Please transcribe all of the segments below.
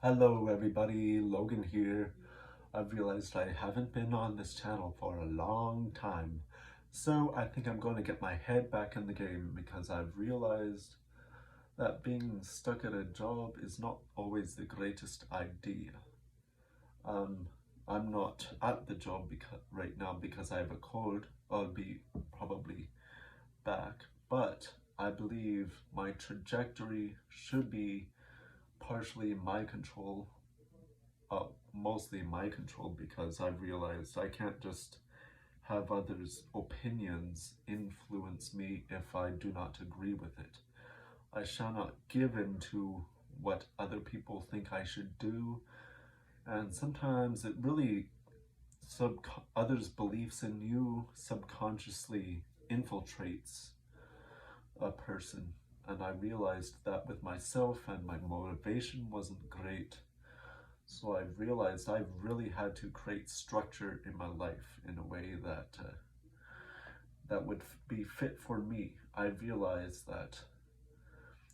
Hello everybody, Logan here. I've realized I haven't been on this channel for a long time, so I think I'm going to get my head back in the game because I've realized that being stuck at a job is not always the greatest idea. Um, I'm not at the job right now because I have a cold. I'll be probably back, but I believe my trajectory should be partially in my control, mostly my control, because I've realized I can't just have others' opinions influence me if I do not agree with it. I shall not give in to what other people think I should do, and sometimes it really others' beliefs in you subconsciously infiltrates a person. And I realized that with myself, and my motivation wasn't great. So I've realized I've really had to create structure in my life in a way that would be fit for me. I've realized that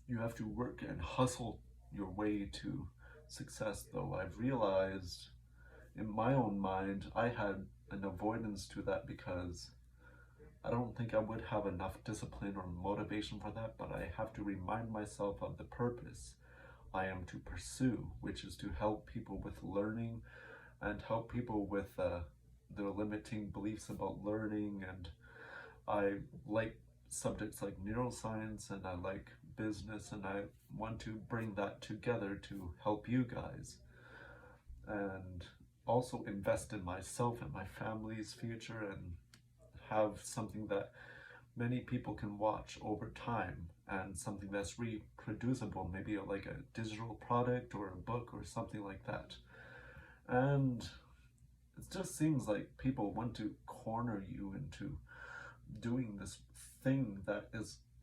you have to work and hustle your way to success, though. I've realized in my own mind I had an avoidance to that because I don't think I would have enough discipline or motivation for that, but I have to remind myself of the purpose I am to pursue, which is to help people with learning and help people with their limiting beliefs about learning. And I like subjects like neuroscience and I like business, and I want to bring that together to help you guys and also invest in myself and my family's future and have something that many people can watch over time and something that's reproducible, maybe like a digital product or a book or something like that. And it just seems like people want to corner you into doing this thing that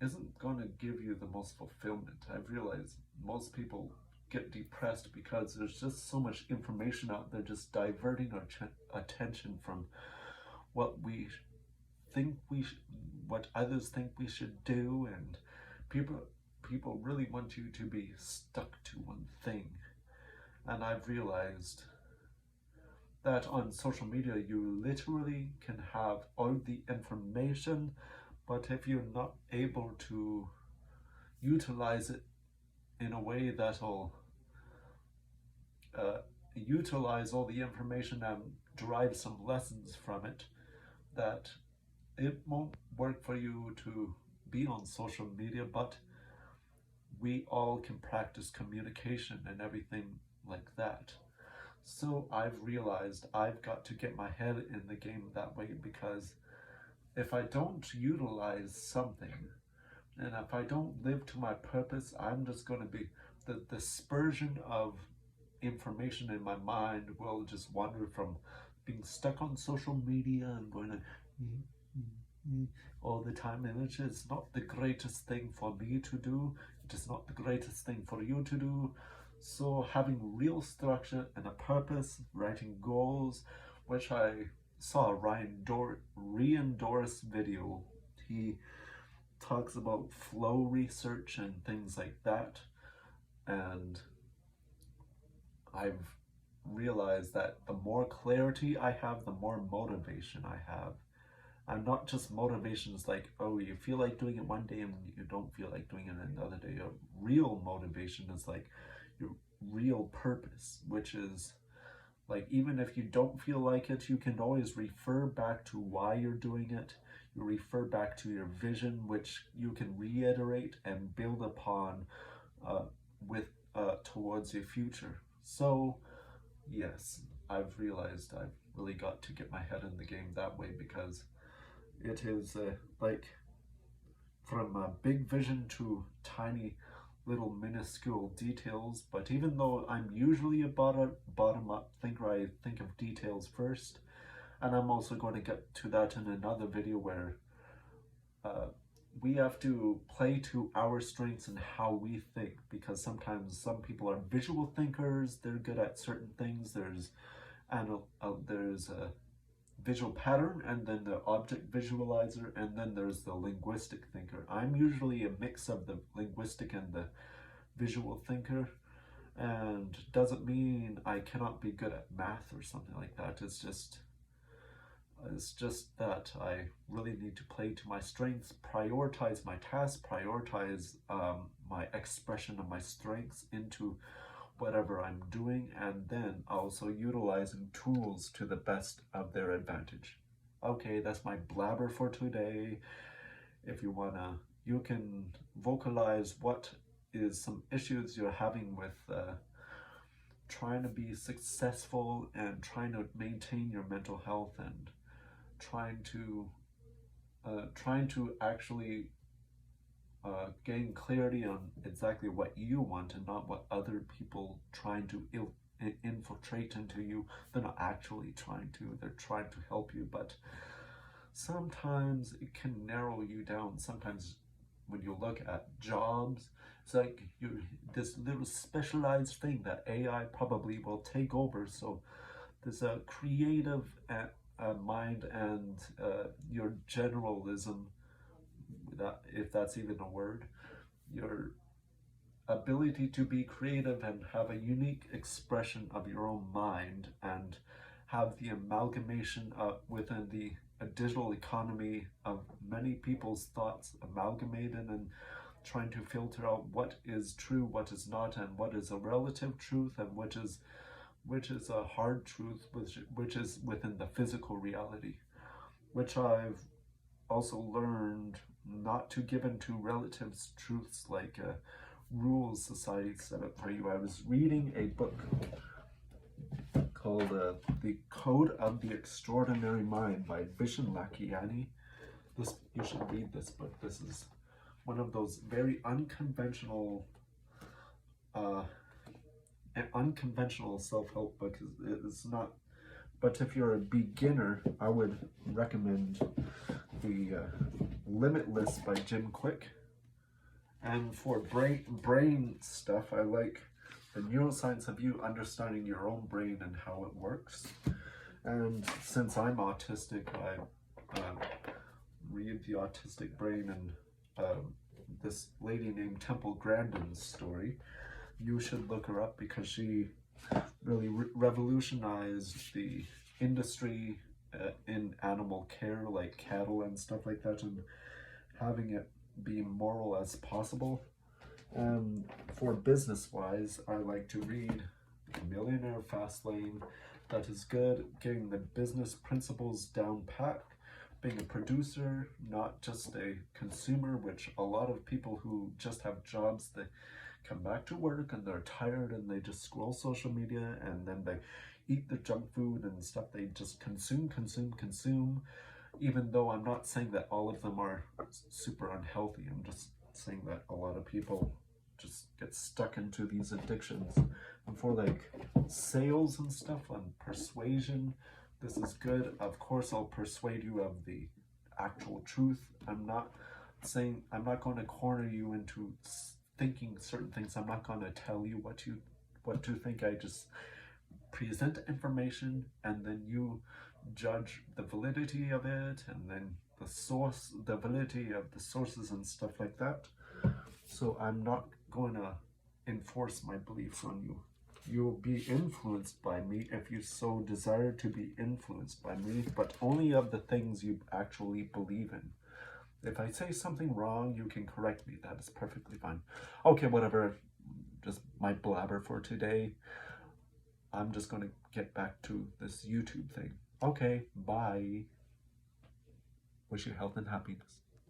isn't going to give you the most fulfillment. I've realized most people get depressed because there's just so much information out there just diverting our attention from what we think what others think we should do, and people really want you to be stuck to one thing. And I've realized that on social media you literally can have all the information, but if you're not able to utilize it in a way that'll utilize all the information and derive some lessons from it, that it won't work for you to be on social media. But we all can practice communication and everything like that. So I've realized I've got to get my head in the game that way, because if I don't utilize something and if I don't live to my purpose, I'm just going to be the dispersion of information in my mind will just wander from being stuck on social media and going to all the time, and it is not the greatest thing for me to do. It is not the greatest thing for you to do. So having real structure and a purpose, writing goals, which I saw Ryan Doris video. He talks about flow research and things like that, and I've realized that the more clarity I have, the more motivation I have. And not just motivations like, oh, you feel like doing it one day and you don't feel like doing it another day. A real motivation is like your real purpose, which is like, even if you don't feel like it, you can always refer back to why you're doing it. You refer back to your vision, which you can reiterate and build upon with towards your future. So yes, I've realized I've really got to get my head in the game that way, because it is like from a big vision to tiny little minuscule details. But even though I'm usually a bottom up thinker, I think of details first. And I'm also going to get to that in another video, where we have to play to our strengths and how we think, because sometimes some people are visual thinkers, they're good at certain things. There's a visual pattern, and then the object visualizer, and then there's the linguistic thinker. I'm usually a mix of the linguistic and the visual thinker, And doesn't mean I cannot be good at math or something like that. It's just that I really need to play to my strengths, prioritize my tasks, prioritize my expression of my strengths into whatever I'm doing, and then also utilizing tools to the best of their advantage. Okay, that's my blabber for today. If you wanna, you can vocalize what is some issues you're having with trying to be successful and trying to maintain your mental health and trying to actually gain clarity on exactly what you want and not what other people trying to infiltrate into you. They're not actually trying to, they're trying to help you, but sometimes it can narrow you down. Sometimes when you look at jobs, it's like you this little specialized thing that AI probably will take over. So there's a creative mind and your generalism, that if that's even a word, your ability to be creative and have a unique expression of your own mind and have the amalgamation within the a digital economy of many people's thoughts amalgamated and trying to filter out what is true, what is not, and what is a relative truth and which is a hard truth, which is within the physical reality, which I've also learned not to give into relative truths like rules society set up for you. I was reading a book called The Code of the Extraordinary Mind by Vishen Lakhiani. You should read this book. This is one of those very unconventional self-help books. It's not, but if you're a beginner, I would recommend the Limitless by Jim Quick. And for brain stuff, I like the neuroscience of you understanding your own brain and how it works. And since I'm autistic, I read The Autistic Brain and this lady named Temple Grandin's story. You should look her up because she really revolutionized the industry in animal care, like cattle and stuff like that, and having it be moral as possible. And for business wise, I like to read Millionaire Fastlane. That is good, getting the business principles down pat, being a producer, not just a consumer, which a lot of people who just have jobs, they come back to work and they're tired and they just scroll social media and then they eat the junk food and stuff. They just consume, even though I'm not saying that all of them are super unhealthy. I'm just saying that a lot of people just get stuck into these addictions. And for like sales and stuff on persuasion, this is good. Of course, I'll persuade you of the actual truth. I'm not going to corner you into thinking certain things. I'm not going to tell you what to think. I just present information and then you judge the validity of it and then the validity of the sources and stuff like that. So I'm not going to enforce my beliefs on you. You'll be influenced by me if you so desire to be influenced by me, but only of the things you actually believe in. If I say something wrong, you can correct me. That is perfectly fine. Okay, whatever. Just my blabber for today. I'm just going to get back to this YouTube thing. Okay, bye. Wish you health and happiness.